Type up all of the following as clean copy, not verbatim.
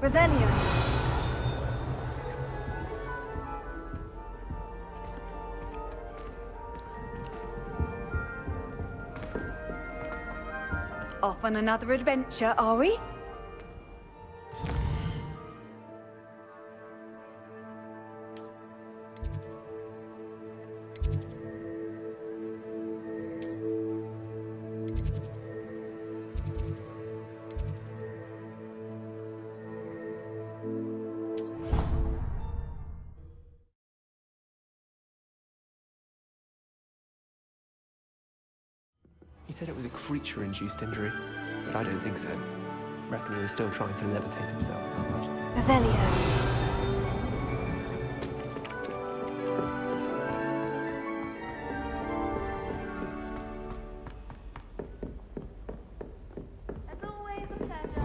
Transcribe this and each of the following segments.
Revelio. Off on another adventure, are we? He said it was a creature-induced injury, but I don't think so. Reckon he was still trying to levitate himself, not much. Revelio. As always, a pleasure.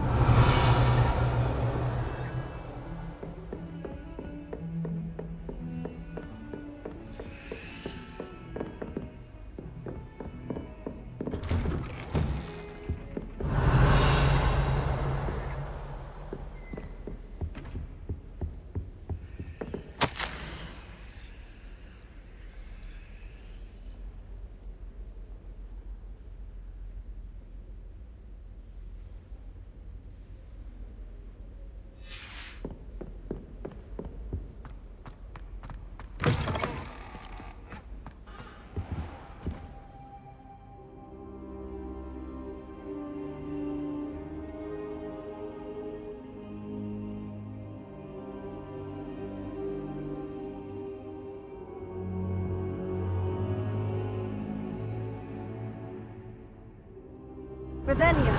Revelio.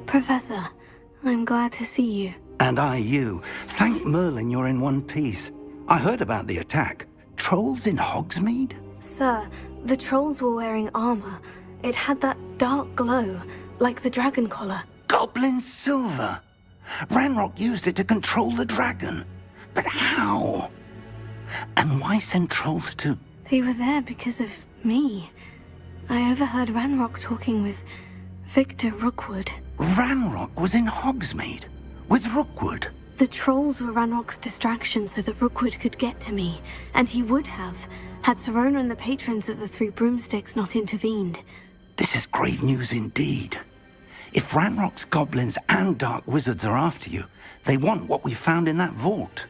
Professor, I'm glad to see you. And I you. Thank Merlin you're in one piece. I heard about the attack. Trolls in Hogsmeade? Sir, the trolls were wearing armor. It had that dark glow, like the dragon collar. Goblin silver! Ranrock used it to control the dragon. But how? And why send trolls to... They were there because of me. I overheard Ranrock talking with Victor Rookwood. Ranrock was in Hogsmeade? With Rookwood? The trolls were Ranrock's distraction so that Rookwood could get to me. And he would have, had Serona and the patrons at the Three Broomsticks not intervened. This is grave news indeed. If Ranrock's goblins and dark wizards are after you, they want what we found in that vault.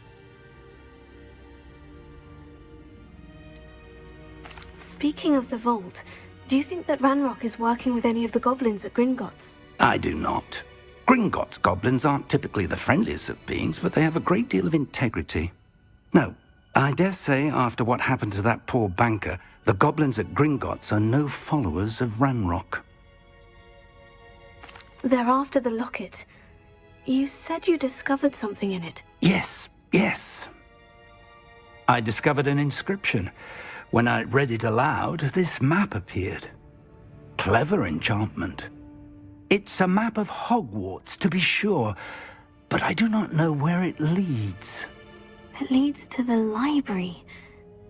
Speaking of the vault, do you think that Ranrock is working with any of the goblins at Gringotts? I do not. Gringotts goblins aren't typically the friendliest of beings, but they have a great deal of integrity. No, I dare say after what happened to that poor banker, the goblins at Gringotts are no followers of Ranrock. They're after the locket. You said you discovered something in it. Yes. I discovered an inscription. When I read it aloud, this map appeared. Clever enchantment. It's a map of Hogwarts, to be sure, but I do not know where it leads. It leads to the library.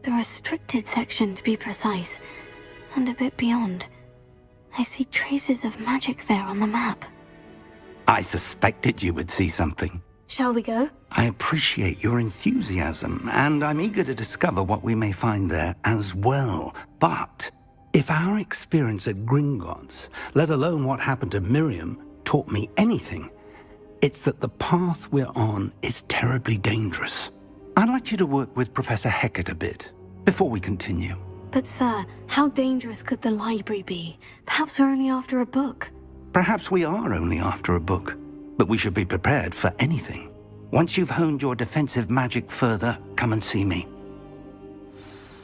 The restricted section, to be precise. And a bit beyond. I see traces of magic there on the map. I suspected you would see something. Shall we go? I appreciate your enthusiasm, and I'm eager to discover what we may find there as well. But if our experience at Gringotts, let alone what happened to Miriam, taught me anything, it's that the path we're on is terribly dangerous. I'd like you to work with Professor Hecat a bit before we continue. But sir, how dangerous could the library be? Perhaps we're only after a book. Perhaps we are only after a book, but we should be prepared for anything. Once you've honed your defensive magic further, come and see me.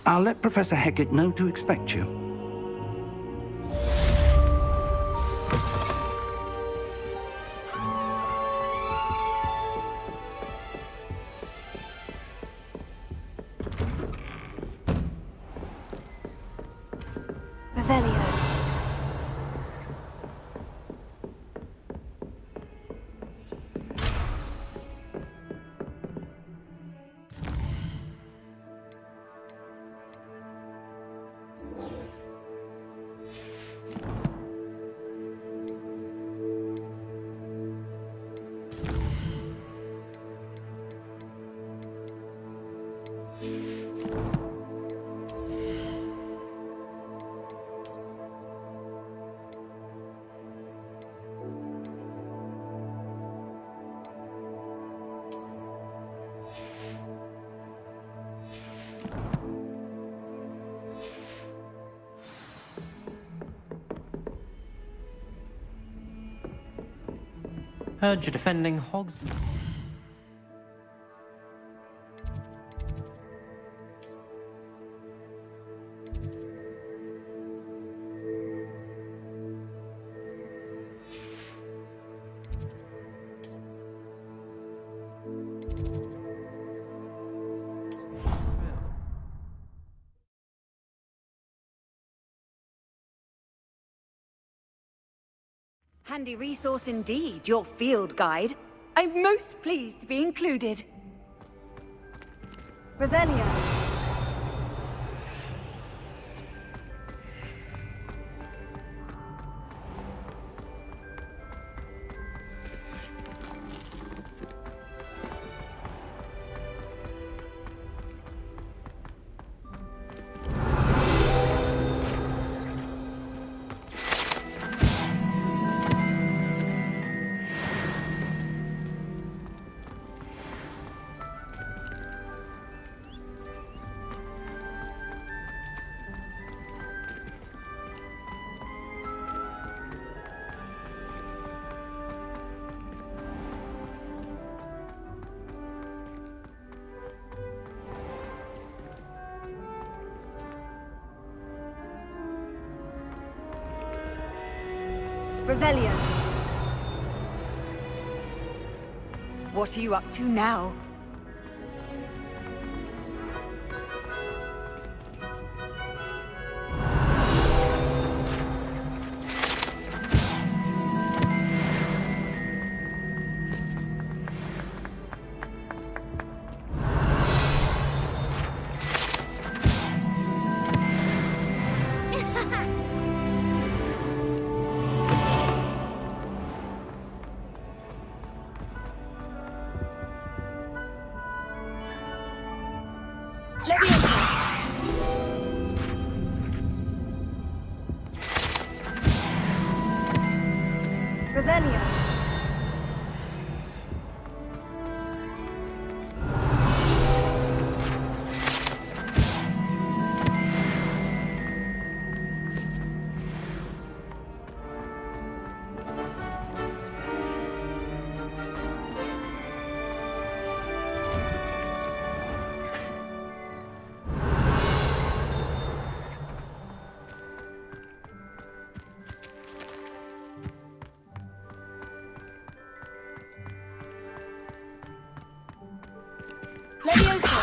I'll let Professor Hecat know to expect you. Revelio. Heard you're defending Hogs. Handy resource indeed, your field guide. I'm most pleased to be included. Revelio. Revelio. What are you up to now? Revelio. Leviosa.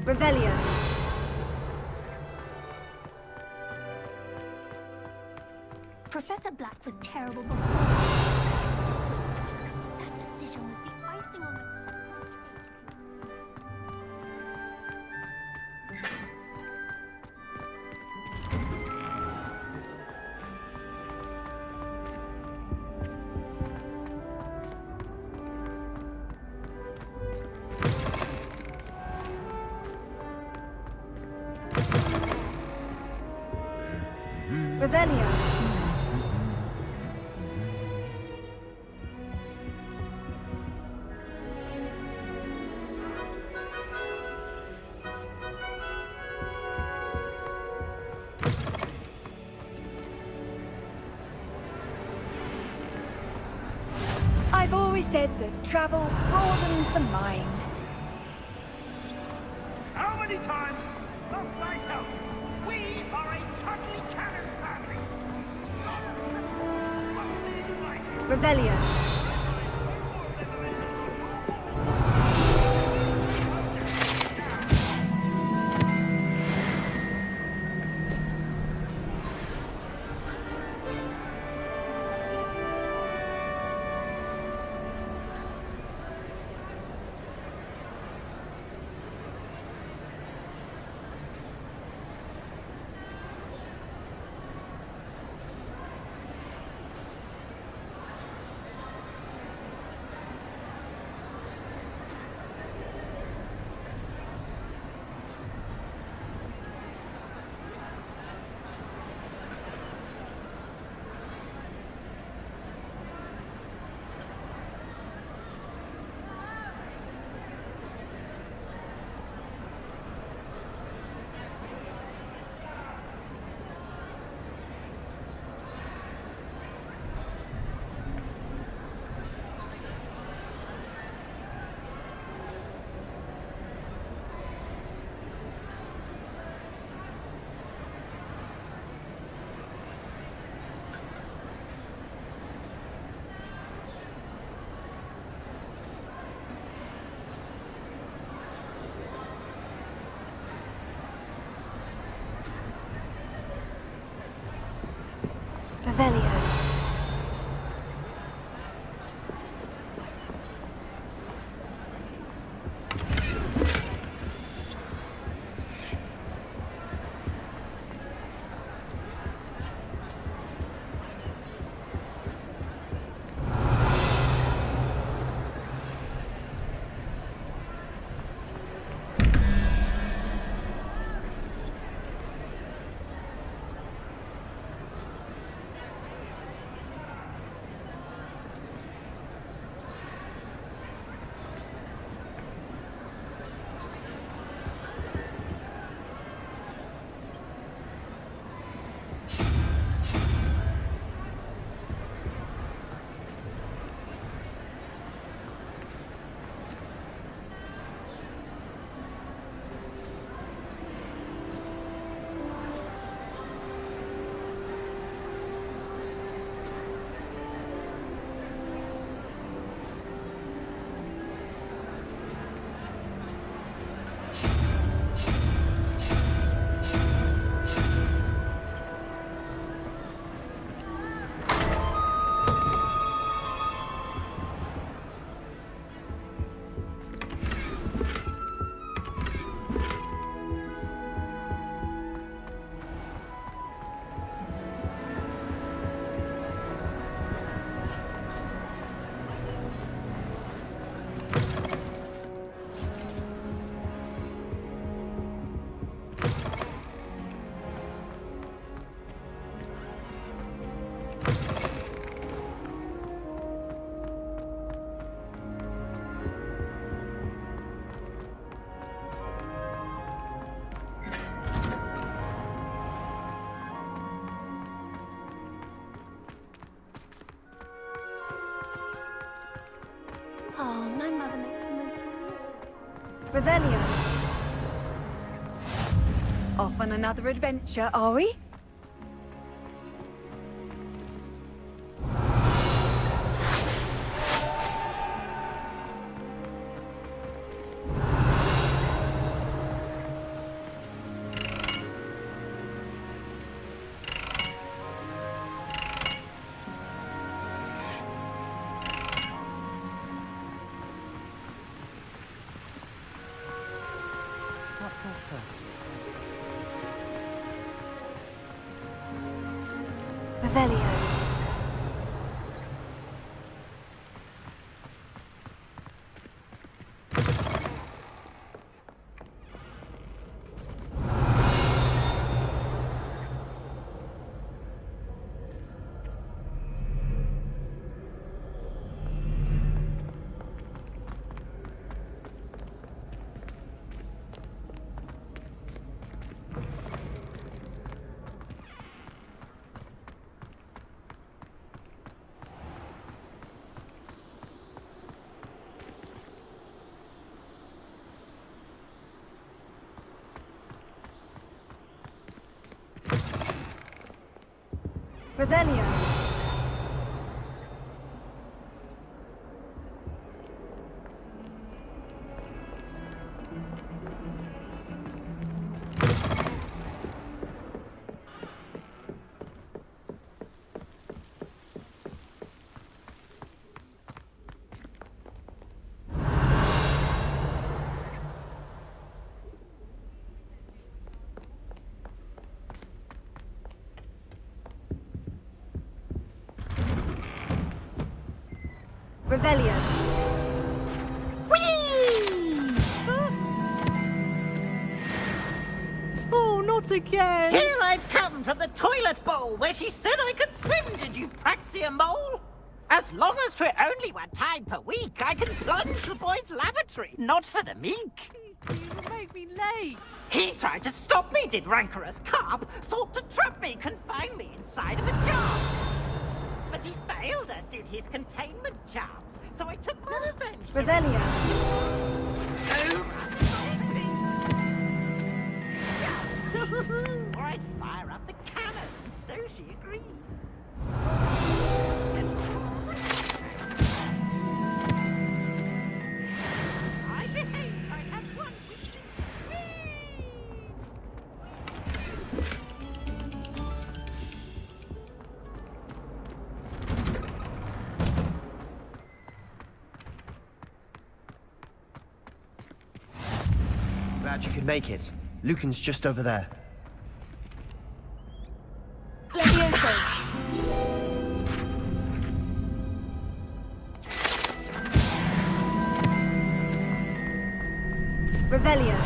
Revelio. Professor Black was terrible before. That decision was the icing on the Revelio. I've always said that travel broadens the mind. How many times must I tell you? We are a Chudley Cannon family. Revelio. Revelio. Oh, my mother makes the most fun. Revelio. Off on another adventure, are we? What comes first? Revelio. Revelio. Revelio. Oh, not again! Here I've come from the toilet bowl where she said I could swim, did you praxia mole? As long as 'twere only one time per week, I can plunge the boy's lavatory, not for the meek. Please, you'll make me late. He tried to stop me, did rancorous carp, sought to trap me, confine me inside of a jar. But he failed, as did his containment charms, so I took my revenge. Revelio. Or I'd fire up the cannon, and so she agreed. I behaved, I had one glad you could make it. Lucan's just over there. Levioso. Revelio.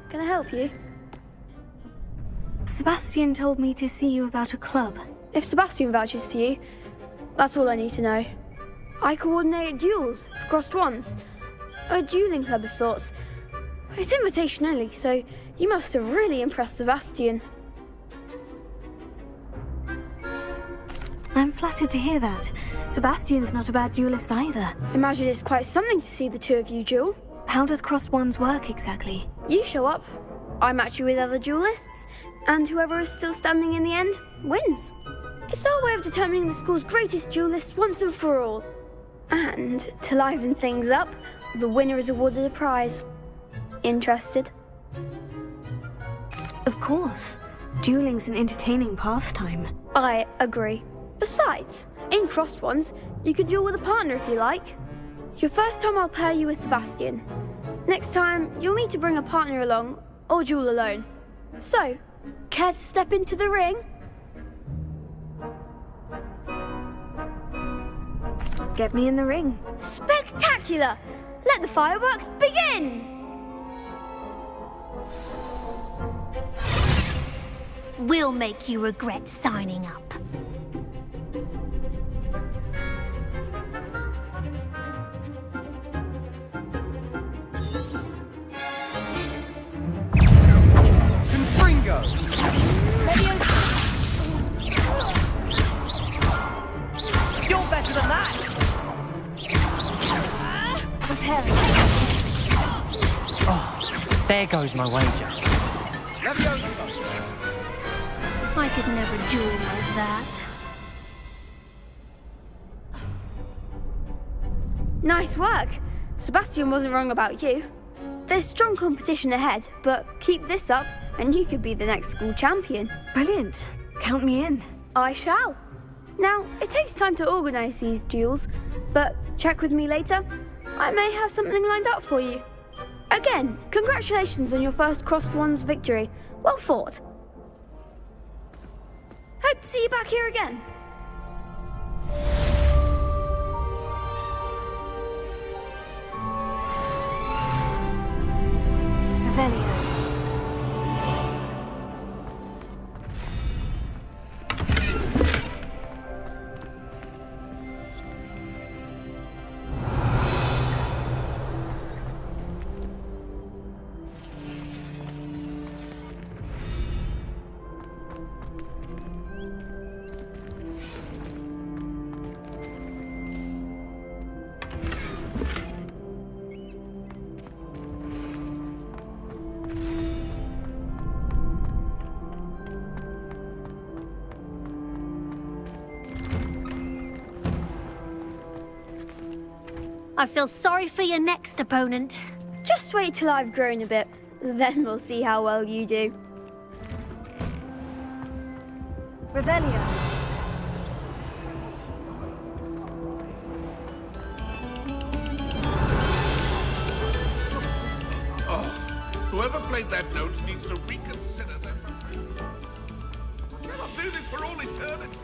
Can I help you? Sebastian told me to see you about a club. If Sebastian vouches for you, that's all I need to know. I coordinate duels for crossed wands. A dueling club of sorts. It's invitation only, so you must have really impressed Sebastian. I'm flattered to hear that. Sebastian's not a bad duelist either. Imagine it's quite something to see the two of you duel. How does crossed wands work exactly? You show up, I match you with other duelists, and whoever is still standing in the end wins. It's our way of determining the school's greatest duelist once and for all. And to liven things up, the winner is awarded a prize. Interested? Of course. Dueling's an entertaining pastime. I agree. Besides, in crossed ones, you can duel with a partner if you like. Your first time I'll pair you with Sebastian. Next time, you'll need to bring a partner along, or duel alone. So, care to step into the ring? Get me in the ring. Spectacular! Let the fireworks begin! We'll make you regret signing up. Confringo! You're better than that! Preparing. Oh, there goes my wager. I could never duel like that. Nice work. Sebastian wasn't wrong about you. There's strong competition ahead, but keep this up and you could be the next school champion. Brilliant. Count me in. I shall. Now, it takes time to organise these duels, but check with me later. I may have something lined up for you. Again, congratulations on your first crossed wands victory. Well fought. Hope to see you back here again. Revelio. I feel sorry for your next opponent. Just wait till I've grown a bit, then we'll see how well you do. Revelio. Oh, whoever played that note needs to reconsider their mind. I'll do this for all eternity.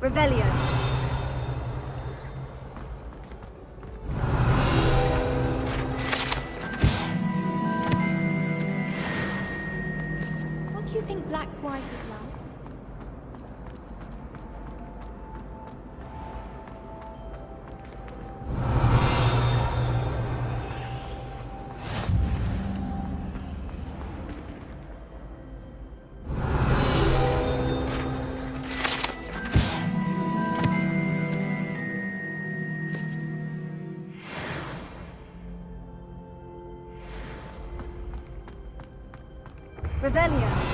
Revelio. What do you think Black's wife is like? Revelio.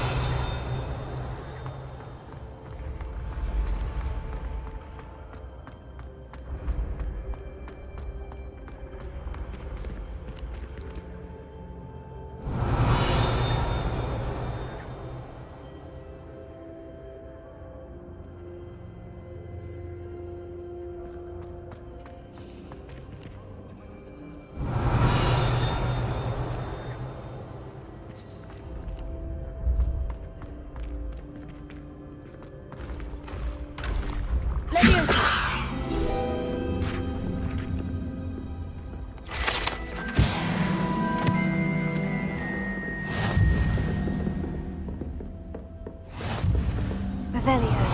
Revelio.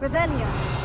Revelio.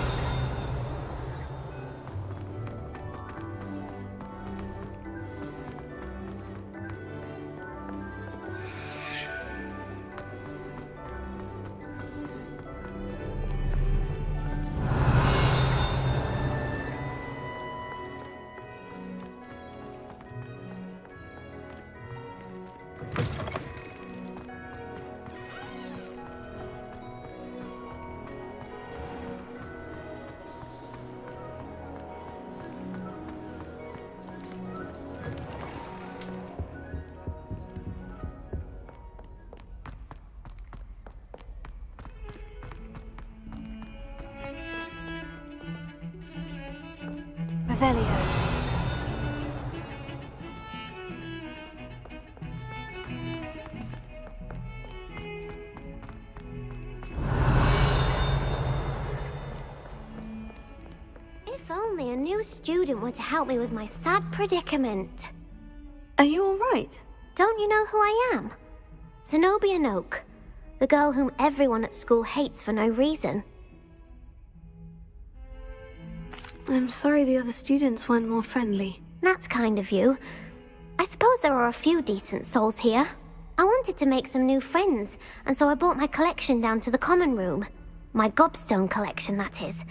Revelio. If only a new student were to help me with my sad predicament. Are you all right? Don't you know who I am? Zenobia Noak, the girl whom everyone at school hates for no reason. I'm sorry the other students weren't more friendly. That's kind of you. I suppose there are a few decent souls here. I wanted to make some new friends, and so I brought my collection down to the common room. My gobstone collection, that is.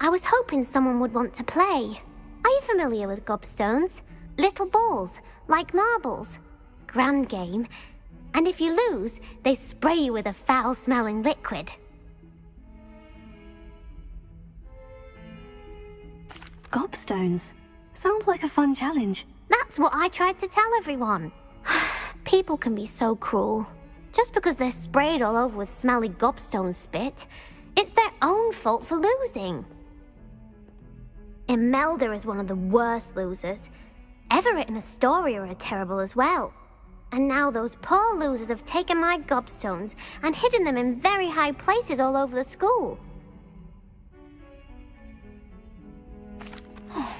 I was hoping someone would want to play. Are you familiar with gobstones? Little balls, like marbles. Grand game. And if you lose, they spray you with a foul-smelling liquid. Gobstones. Sounds like a fun challenge. That's what I tried to tell everyone. People can be so cruel. Just because they're sprayed all over with smelly gobstone spit, it's their own fault for losing. Imelda is one of the worst losers. Everett and Astoria are terrible as well. And now those poor losers have taken my gobstones and hidden them in very high places all over the school.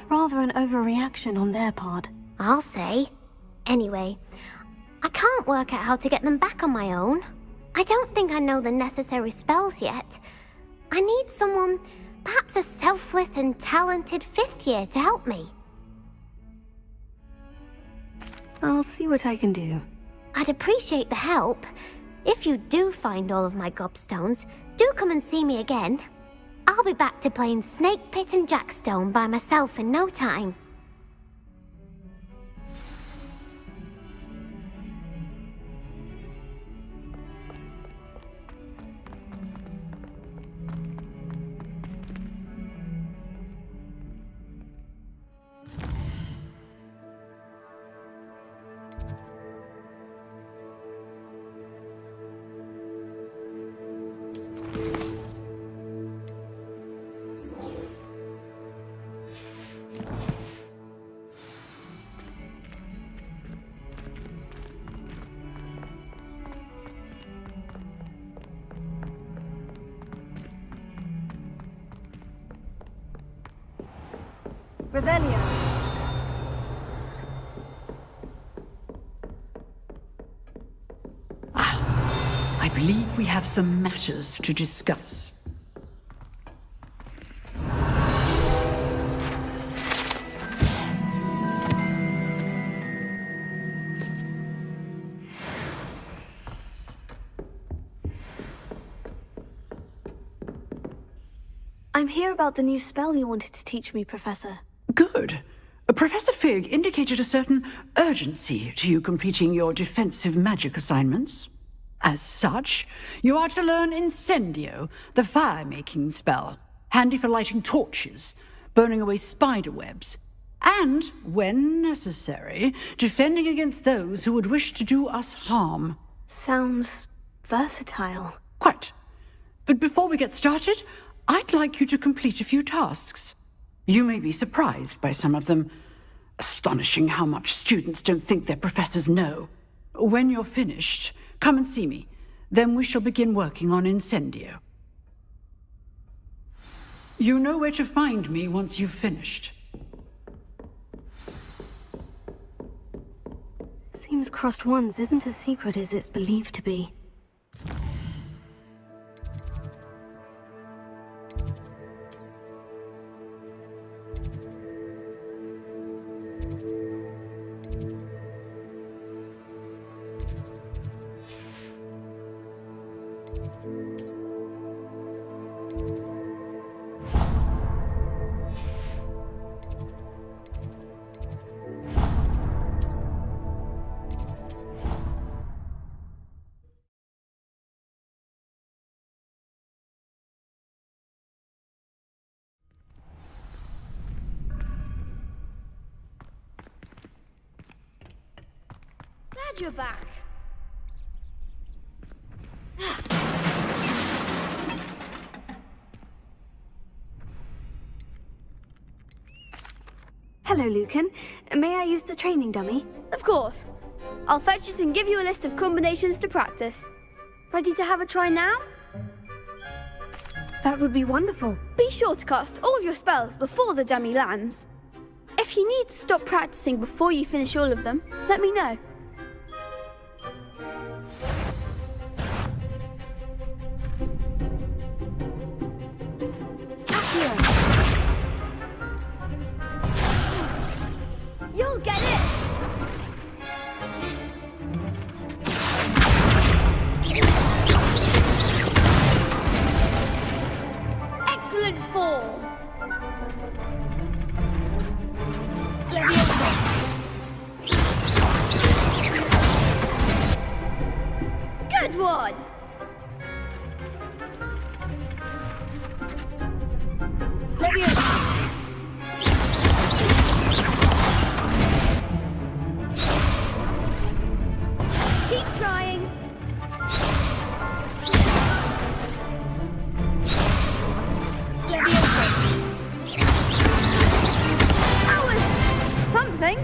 Rather an overreaction on their part. I'll say. Anyway, I can't work out how to get them back on my own. I don't think I know the necessary spells yet. I need someone, perhaps a selfless and talented 5th year to help me. I'll see what I can do. I'd appreciate the help. If you do find all of my gobstones, do come and see me again. I'll be back to playing Snake Pit and Jackstone by myself in no time. Revelio. I believe we have some matters to discuss. I'm here about the new spell you wanted to teach me, Professor. Good. Professor Fig indicated a certain urgency to you completing your defensive magic assignments. As such, you are to learn Incendio, the fire-making spell, handy for lighting torches, burning away spider webs, and, when necessary, defending against those who would wish to do us harm. Sounds versatile. Quite. But before we get started, I'd like you to complete a few tasks. You may be surprised by some of them. Astonishing how much students don't think their professors know. When you're finished, come and see me. Then we shall begin working on Incendio. You know where to find me once you've finished. Seems crossed ones isn't as secret as it's believed to be. Glad you're back. Hello, Lucan. May I use the training dummy? Of course. I'll fetch it and give you a list of combinations to practice. Ready to have a try now? That would be wonderful. Be sure to cast all your spells before the dummy lands. If you need to stop practicing before you finish all of them, let me know. You'll get it! Excellent form! Good one! Keep trying. That was something.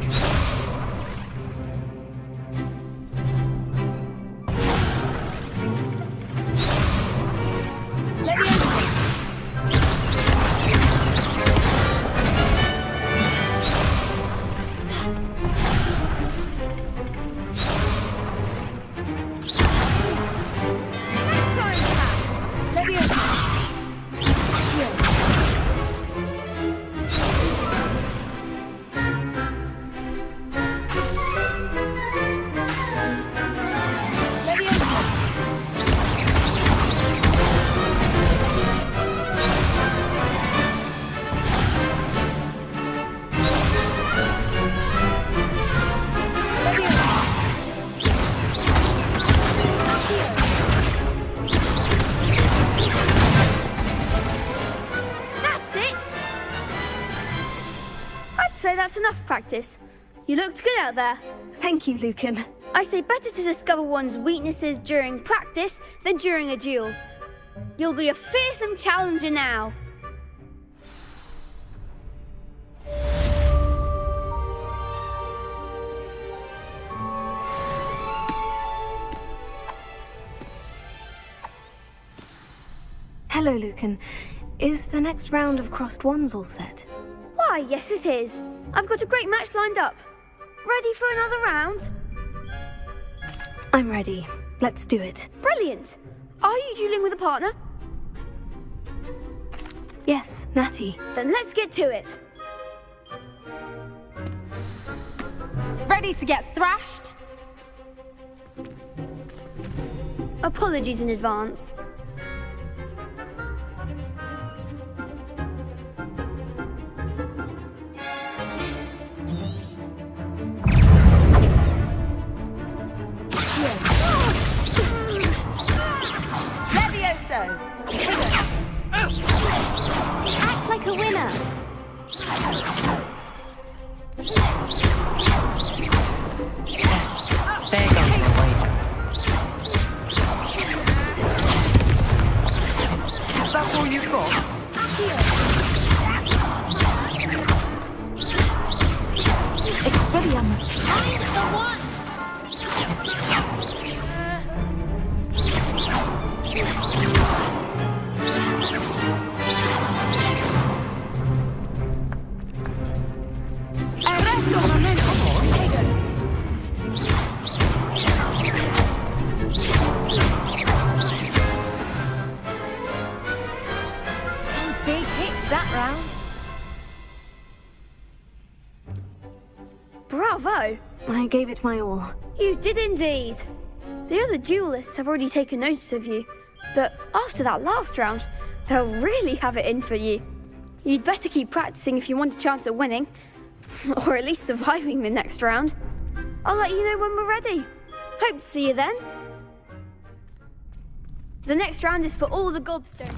say that's enough practice. You looked good out there. Thank you, Lucan. I say better to discover one's weaknesses during practice than during a duel. You'll be a fearsome challenger now. Hello, Lucan. Is the next round of crossed wands all set? Why, yes it is. I've got a great match lined up. Ready for another round? I'm ready. Let's do it. Brilliant. Are you dueling with a partner? Yes, Natty. Then let's get to it. Ready to get thrashed? Apologies in advance. Levioso! Act like a winner. There goes your wager. That's all you've got? Expelliarmus. Time for one. Some big hits that round. Bravo! I gave it my all. You did indeed. The other duelists have already taken notice of you, but after that last round, they'll really have it in for you. You'd better keep practicing if you want a chance at winning, or at least surviving the next round. I'll let you know when we're ready. Hope to see you then. The next round is for all the gobstones.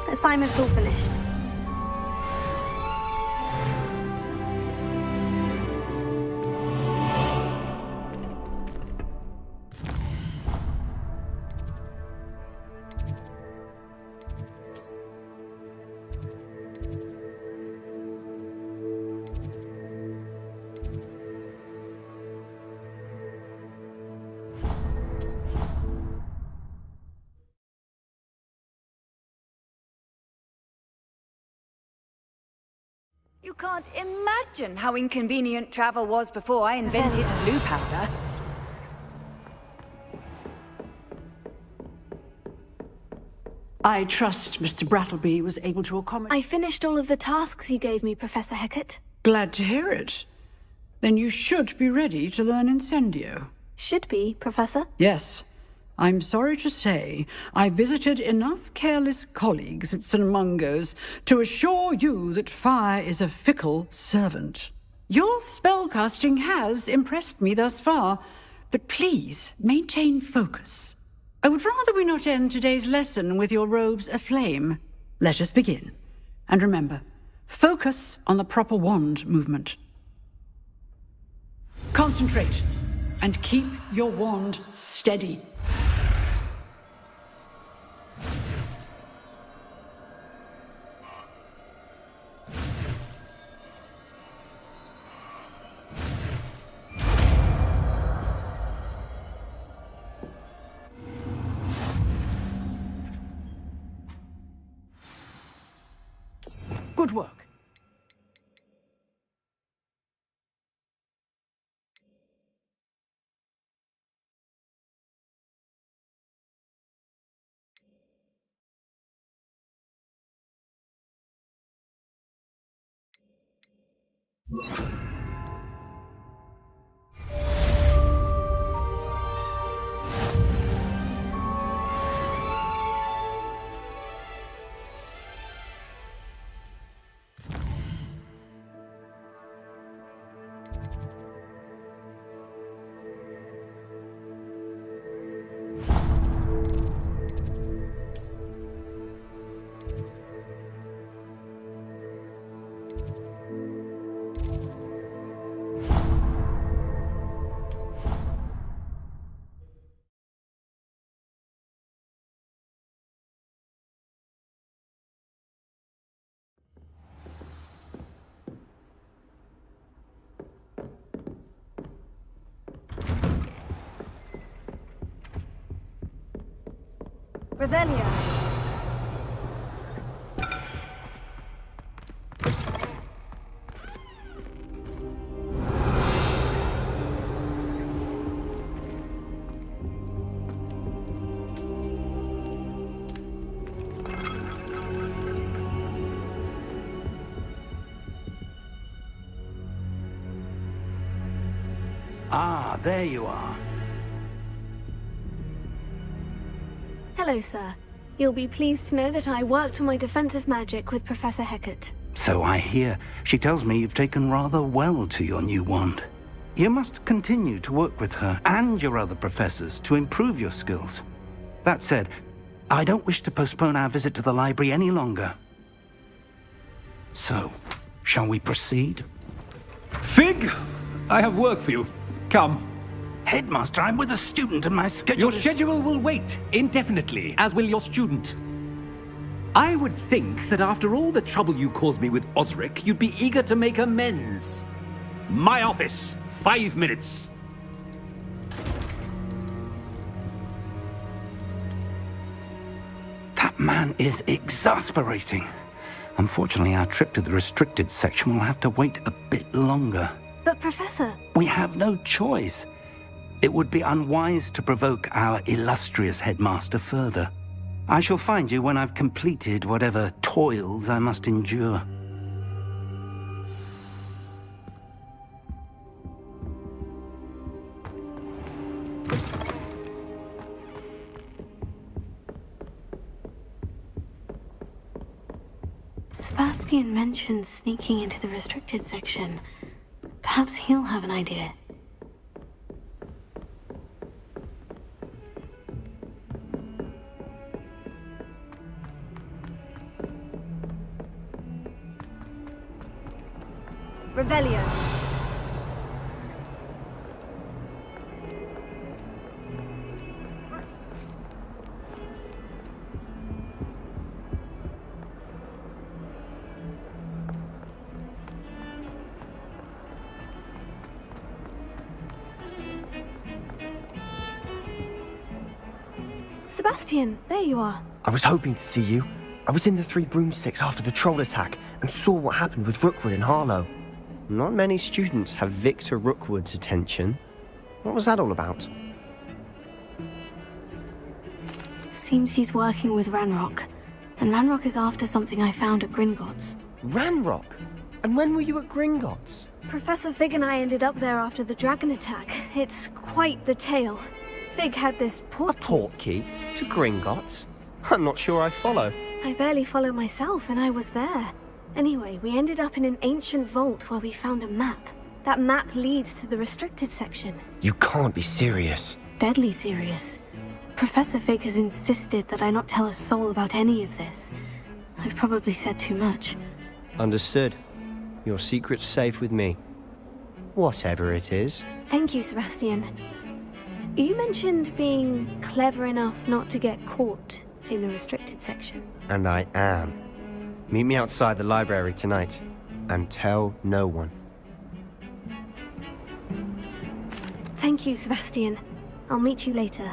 Assignment's all finished. You can't imagine how inconvenient travel was before I invented blue powder. I trust Mr. Brattleby was able to accommodate... I finished all of the tasks you gave me, Professor Hecat. Glad to hear it. Then you should be ready to learn Incendio. Should be, Professor. Yes. I'm sorry to say, I visited enough careless colleagues at St. Mungo's to assure you that fire is a fickle servant. Your spellcasting has impressed me thus far, but please maintain focus. I would rather we not end today's lesson with your robes aflame. Let us begin. And remember, focus on the proper wand movement. Concentrate, and keep your wand steady. Good work. Revelio. Ah, there you are. Hello, sir. You'll be pleased to know that I worked on my defensive magic with Professor Hecat. So I hear. She tells me you've taken rather well to your new wand. You must continue to work with her and your other professors to improve your skills. That said, I don't wish to postpone our visit to the library any longer. So, shall we proceed? Fig, I have work for you. Come. Headmaster, I'm with a student and my schedule Your schedule will wait indefinitely, as will your student. I would think that after all the trouble you caused me with Osric, you'd be eager to make amends. My office, 5 minutes. That man is exasperating. Unfortunately, our trip to the restricted section will have to wait a bit longer. But, Professor... We have no choice. It would be unwise to provoke our illustrious headmaster further. I shall find you when I've completed whatever toils I must endure. Sebastian mentioned sneaking into the restricted section. Perhaps he'll have an idea. Revelio. Sebastian, there you are. I was hoping to see you. I was in the Three Broomsticks after the troll attack and saw what happened with Rookwood and Harlow. Not many students have Victor Rookwood's attention. What was that all about? Seems he's working with Ranrock. And Ranrock is after something I found at Gringotts. Ranrock? And when were you at Gringotts? Professor Fig and I ended up there after the dragon attack. It's quite the tale. Fig had this portkey. A portkey? To Gringotts? I'm not sure I follow. I barely follow myself, and I was there. Anyway, we ended up in an ancient vault where we found a map. That map leads to the restricted section. You can't be serious. Deadly serious. Professor Fig has insisted that I not tell a soul about any of this. I've probably said too much. Understood. Your secret's safe with me. Whatever it is. Thank you, Sebastian. You mentioned being clever enough not to get caught in the restricted section. And I am. Meet me outside the library tonight, and tell no one. Thank you, Sebastian. I'll meet you later.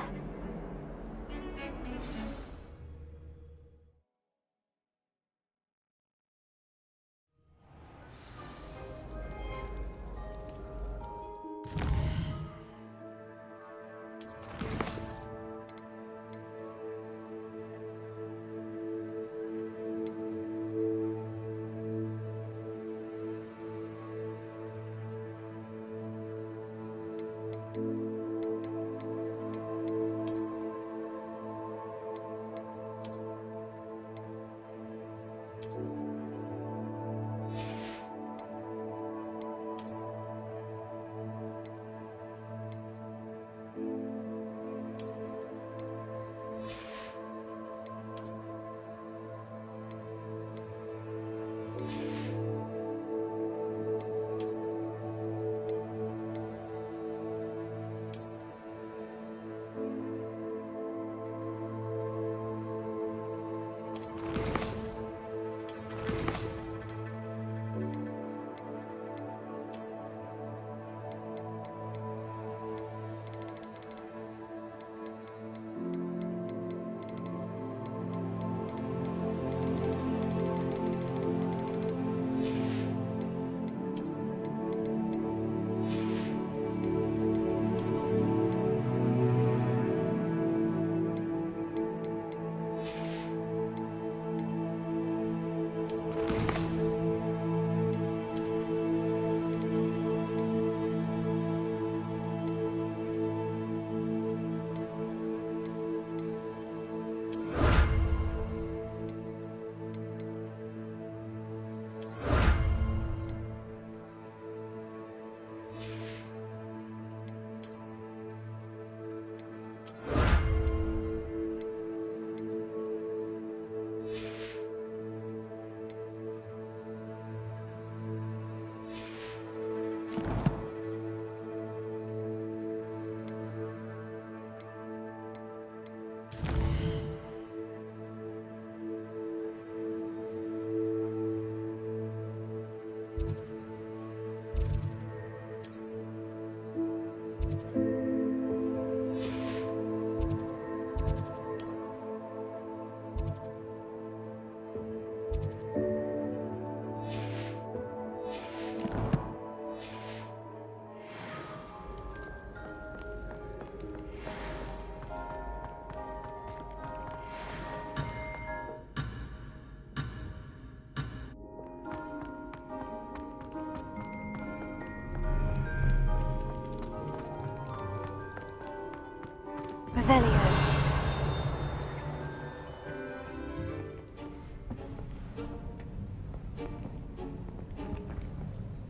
Revelio.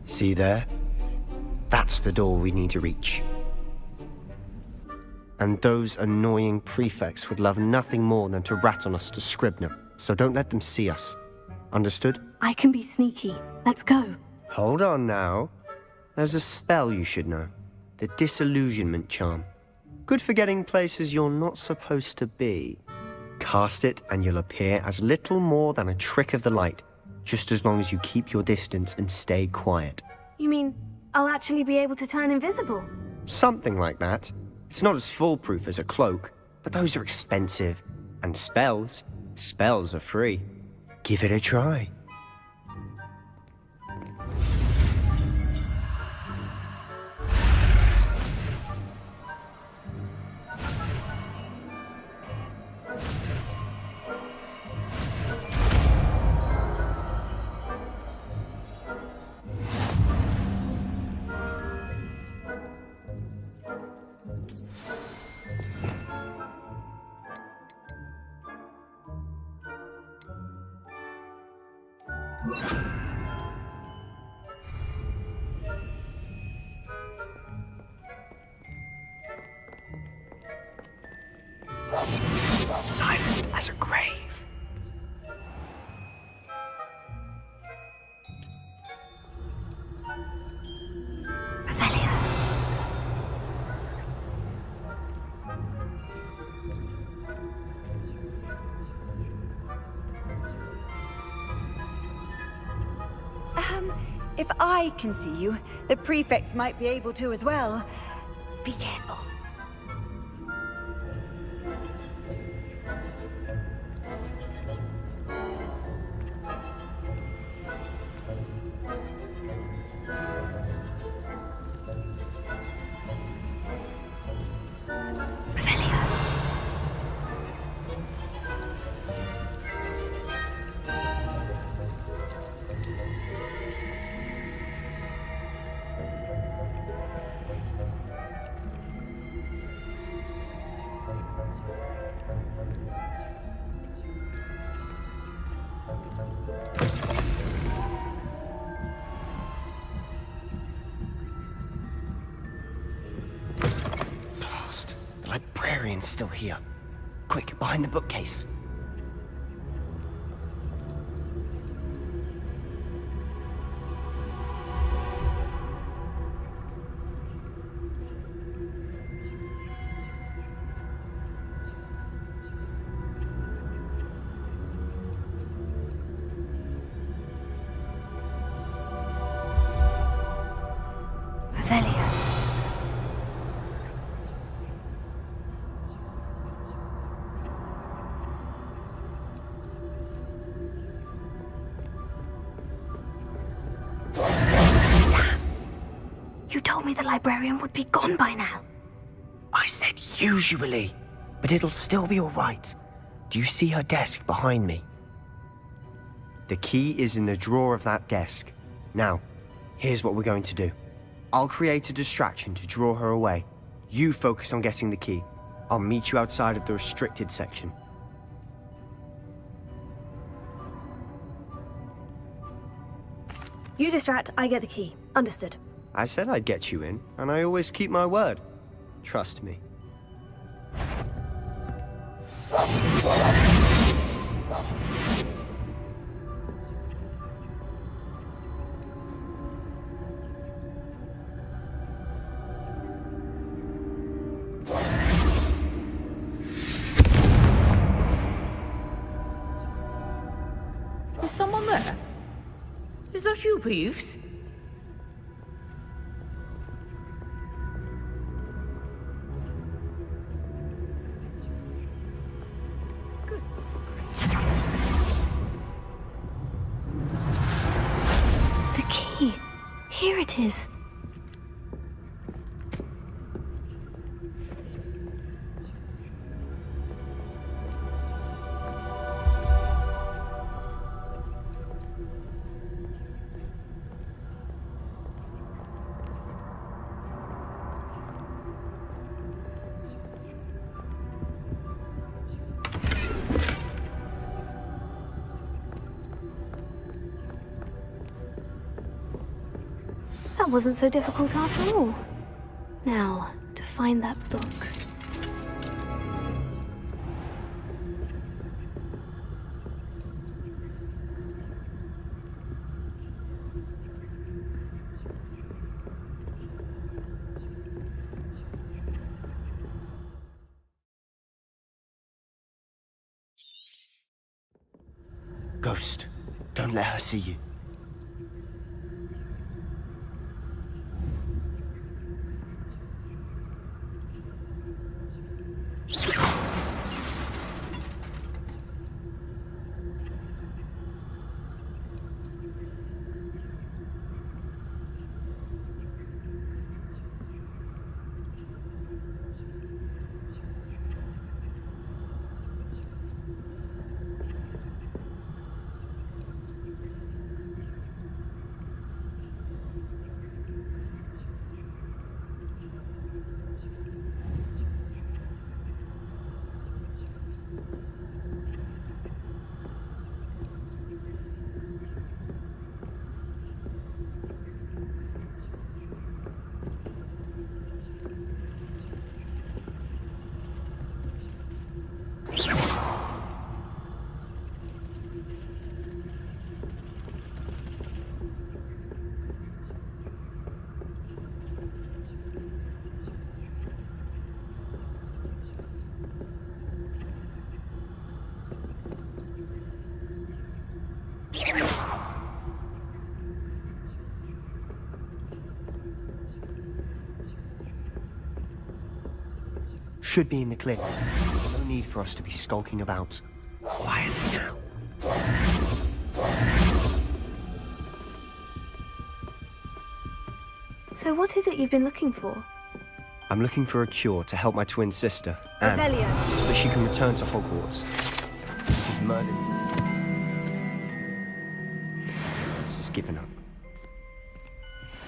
See there? That's the door we need to reach. And those annoying prefects would love nothing more than to rat on us to Scribner, so don't let them see us. Understood? I can be sneaky. Let's go. Hold on now. There's a spell you should know. The Disillusionment Charm. Good for getting places you're not supposed to be. Cast it and you'll appear as little more than a trick of the light, just as long as you keep your distance and stay quiet. You mean I'll actually be able to turn invisible? Something like that. It's not as foolproof as a cloak, but those are expensive. And spells are free. Give it a try. Silent as a grave. Revelio. If I can see you, the prefects might be able to as well. Be careful. The librarian's still here. Quick, behind the bookcase. Revelio. You told me the librarian would be gone by now. I said usually, but it'll still be all right. Do you see her desk behind me? The key is in the drawer of that desk. Now, here's what we're going to do. I'll create a distraction to draw her away. You focus on getting the key. I'll meet you outside of the restricted section. You distract, I get the key. Understood. I said I'd get you in, and I always keep my word. Trust me. Is someone there? Is that you, Peeves? The key. Here it is. That wasn't so difficult after all. Now, to find that book. Ghost, don't let her see you. Should be in the clear. There's no need for us to be skulking about. Quietly now. So what is it you've been looking for? I'm looking for a cure to help my twin sister, Anne, Revelio. so that she can return to Hogwarts. He's murdered. This is given up.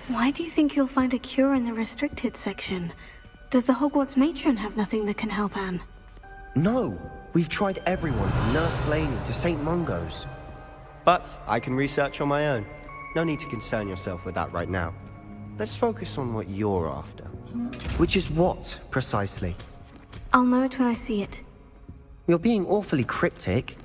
Why do you think you'll find a cure in the restricted section? Does the Hogwarts matron have nothing that can help Anne? No! We've tried everyone from Nurse Blaney to St. Mungo's. But I can research on my own. No need to concern yourself with that right now. Let's focus on what you're after. Which is what, precisely? I'll know it when I see it. You're being awfully cryptic.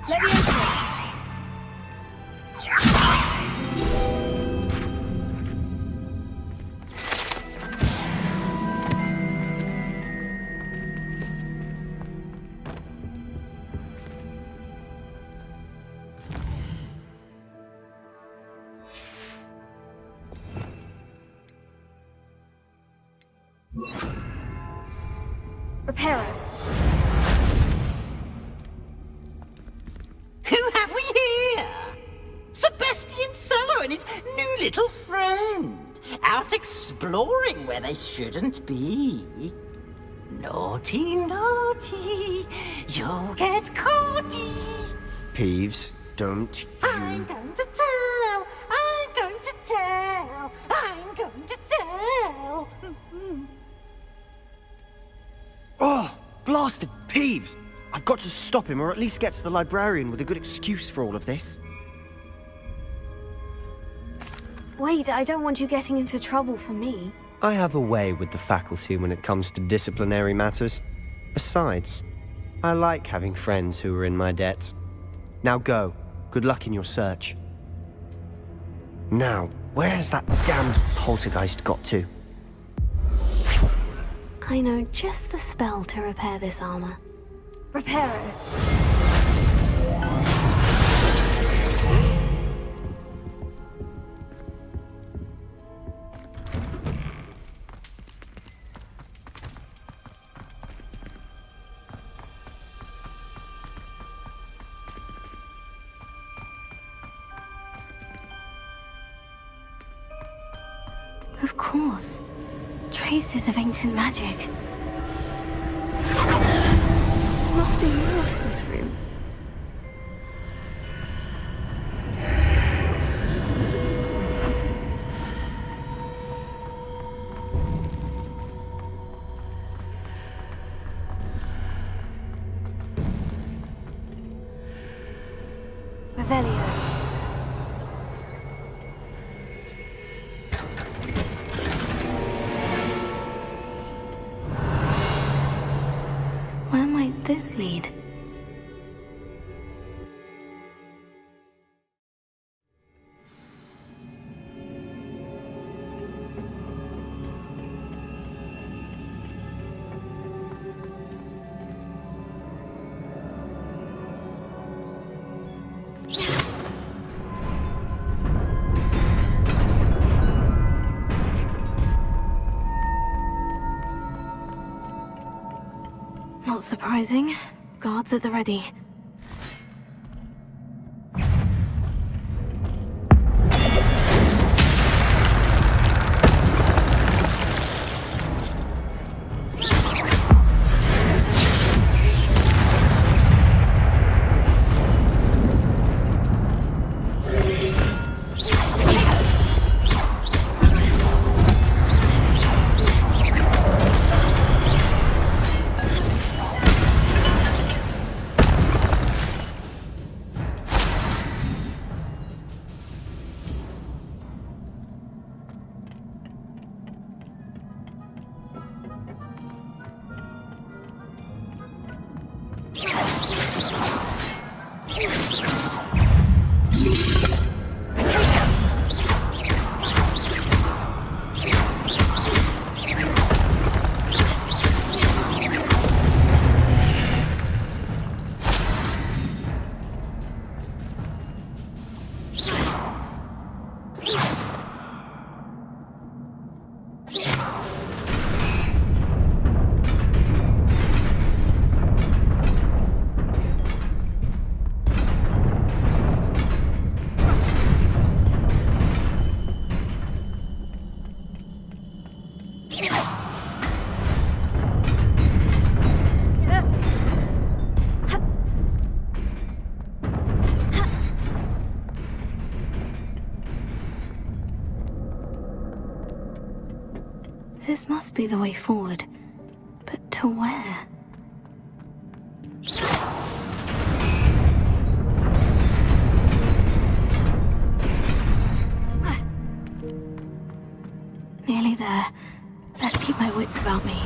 Let me enter. Reparo. Who have we here? Sebastian Sallow and his new little friend. Out exploring where they shouldn't be. Naughty, naughty. You'll get caughty. Peeves, don't you... I'm going to tell. I'm going to tell. I'm going to tell. Oh, blasted Peeves! I've got to stop him, or at least get to the librarian with a good excuse for all of this. Wait, I don't want you getting into trouble for me. I have a way with the faculty when it comes to disciplinary matters. Besides, I like having friends who are in my debt. Now go. Good luck in your search. Now, where's that damned poltergeist got to? I know just the spell to repair this armor. Reparo. Of course. Traces of ancient magic. There must be more to this room. Revelio. Where might this lead? Not surprising. Guards at the ready. This must be the way forward. But to where? Nearly there. Best keep my wits about me.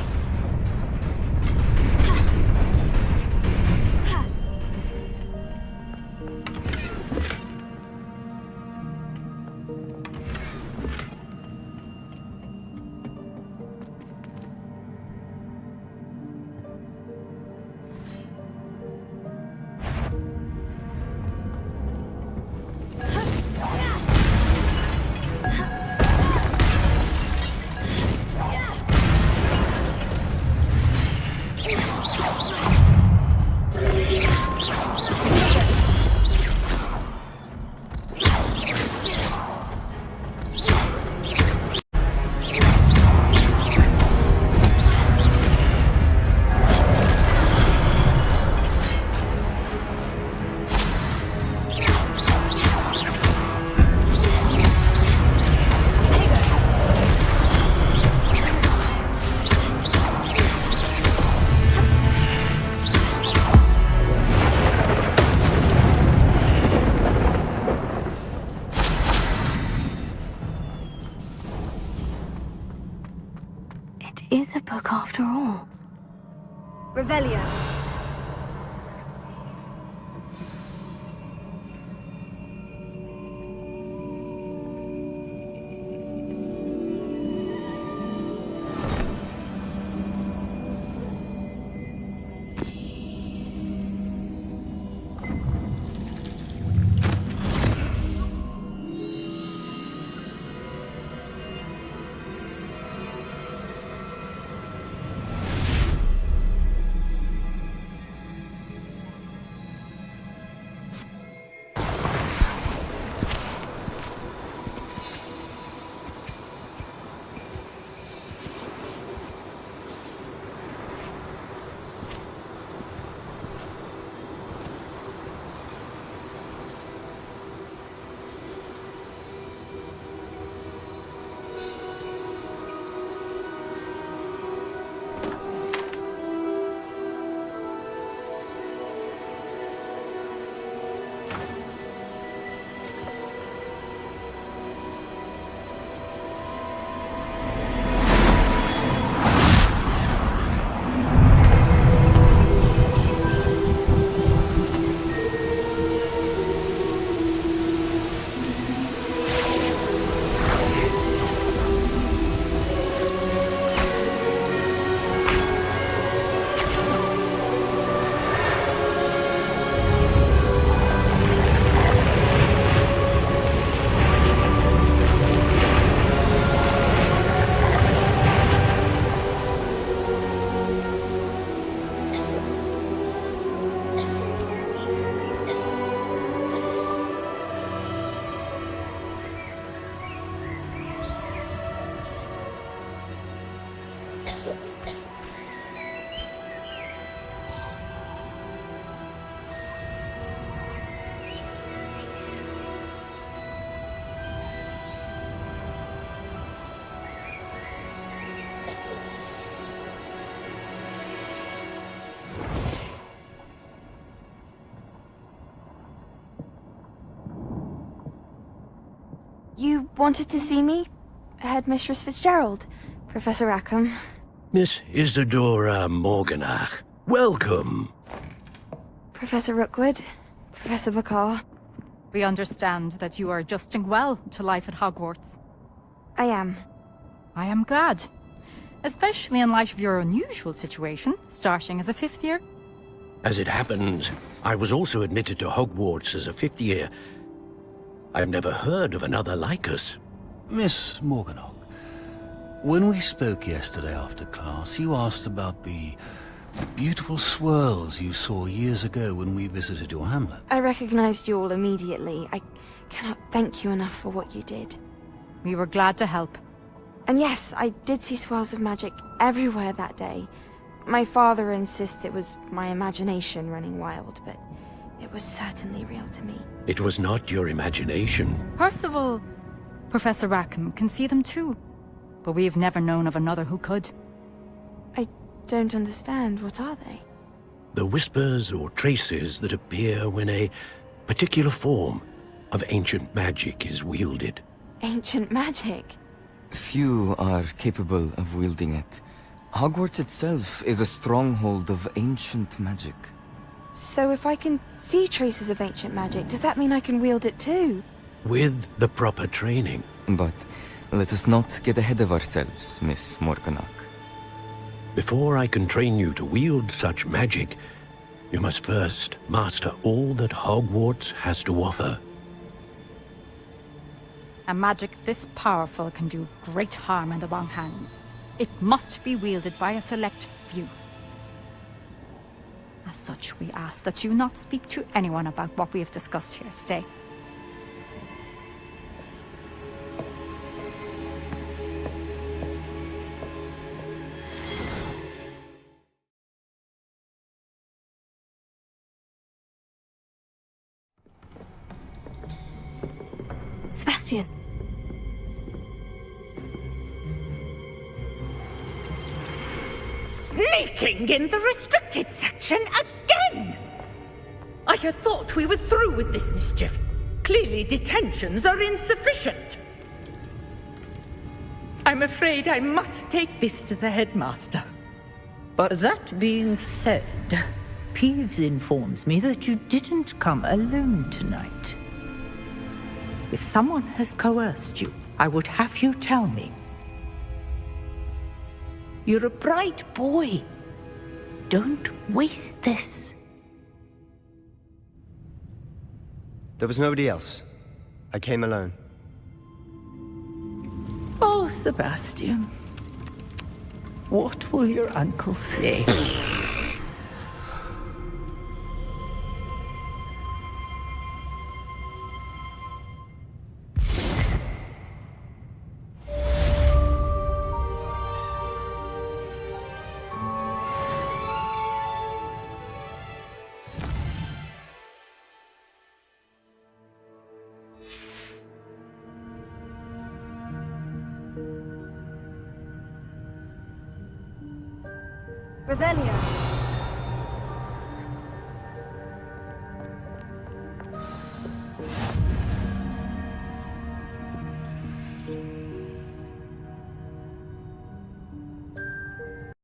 Is a book after all. Revelio. wanted to see me? Headmistress Fitzgerald, Professor Rackham. Miss Isadora Morganach, welcome. Professor Rookwood, Professor Bakar. We understand that you are adjusting well to life at Hogwarts. I am. I am glad. Especially in light of your unusual situation, starting as a 5th year. As it happens, I was also admitted to Hogwarts as a 5th year. I've never heard of another like us. Miss Morganach, when we spoke yesterday after class, you asked about the beautiful swirls you saw years ago when we visited your hamlet. I recognized you all immediately. I cannot thank you enough for what you did. We were glad to help. And yes, I did see swirls of magic everywhere that day. My father insists it was my imagination running wild, but it was certainly real to me. It was not your imagination. Percival, Professor Rackham can see them too. But we have never known of another who could. I don't understand. What are they? The whispers or traces that appear when a particular form of ancient magic is wielded. Ancient magic? Few are capable of wielding it. Hogwarts itself is a stronghold of ancient magic. So if I can see traces of ancient magic, does that mean I can wield it too? With the proper training. But let us not get ahead of ourselves, Miss Morganach. Before I can train you to wield such magic, you must first master all that Hogwarts has to offer. A magic this powerful can do great harm in the wrong hands. It must be wielded by a select few. As such, we ask that you not speak to anyone about what we have discussed here today. Sebastian. Sneaking in the restricted section again! I had thought we were through with this mischief. Clearly detentions are insufficient. I'm afraid I must take this to the headmaster. But that being said, Peeves informs me that you didn't come alone tonight. If someone has coerced you, I would have you tell me. You're a bright boy. Don't waste this. There was nobody else. I came alone. Oh, Sebastian. What will your uncle say? Revelio.